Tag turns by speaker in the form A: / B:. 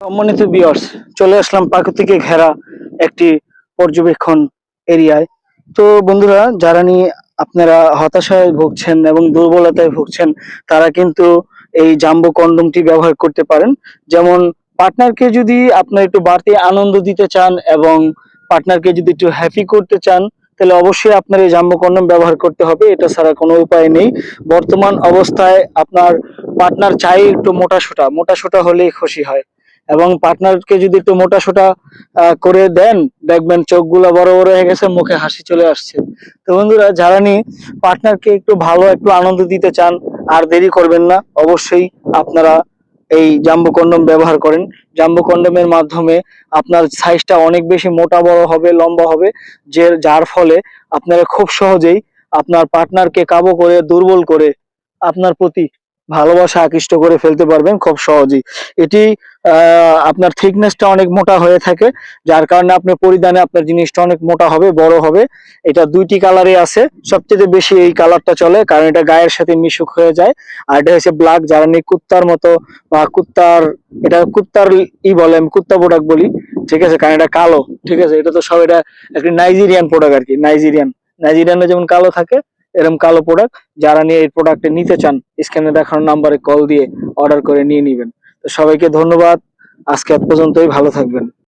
A: সম্মানিত ভিউয়ার্স, চলে আসলাম প্রাকৃতিকে ঘেরা একটি পর্যবেক্ষণ এরিয়ায়। তো বন্ধুরা, যারা নিয়ে আপনারা হতাশায় ভুগছেন এবং দুর্বলতায় ভুগছেন, তারা কিন্তু এই জাম্বো কন্ডমটি ব্যবহার করতে পারেন। যেমন পার্টনারকে যদি আপনার একটু বাড়তি আনন্দ দিতে চান এবং পার্টনারকে যদি একটু হ্যাপি করতে চান, তাহলে অবশ্যই আপনার এই জাম্বো কন্ডম ব্যবহার করতে হবে। এটা ছাড়া কোনো উপায় নেই। বর্তমান অবস্থায় আপনার পার্টনার চাই একটু মোটা সোটা হলেই খুশি হয়। এবং পার্টনারকে যদি একটু মোটাসোটা করে দেন, দেখবেন চোখগুলো বড় বড় হয়ে গেছে, মুখে হাসি চলে আসছে। তো বন্ধুরা, যারা নিয়ে পার্টনারকে একটু ভালো একটু আনন্দ দিতে চান, আর দেরি করবেন না, অবশ্যই আপনারা এই জাম্বো কন্ডম ব্যবহার করেন। জাম্বো কন্ডমের মাধ্যমে আপনার সাইজটা অনেক বেশি মোটা বড় হবে, লম্বা হবে, যার ফলে আপনারা খুব সহজেই আপনার পার্টনারকে কাবু করে, দুর্বল করে আপনার প্রতি ভালোবাসা আকৃষ্ট করে ফেলতে পারবেন খুব সহজেই। এটি আপনার থিকনেসটা অনেক মোটা হয়ে থাকে, যার কারণে আপনার পরিধানে আপনার জিনিসটা অনেক মোটা হবে, বড় হবে। এটা দুইটি কালারে আছে, সবচেয়ে বেশি এই কালারটা চলে, কারণ এটা গায়ের সাথে মিশুক হয়ে যায়। আর এটা হচ্ছে ব্ল্যাক, যারা নিয়ে কুত্তার মতো বা কুত্তার বলে, আমি কুত্তা প্রোডাক্ট বলি, ঠিক আছে, কারণ এটা কালো। ঠিক আছে, এটা তো সব এটা একটি নাইজেরিয়ান প্রোডাক্ট আর কি। নাইজেরিয়ানে যেমন কালো থাকে, এরকম কালো প্রোডাক্ট। যারা নিয়ে এই প্রোডাক্টটা নিতে চান, স্ক্রিনে দেখানো নাম্বারে কল দিয়ে অর্ডার করে নিয়ে নিবেন। তো সবাইকে ধন্যবাদ। আজকে এত পর্যন্তই, ভালো থাকবেন।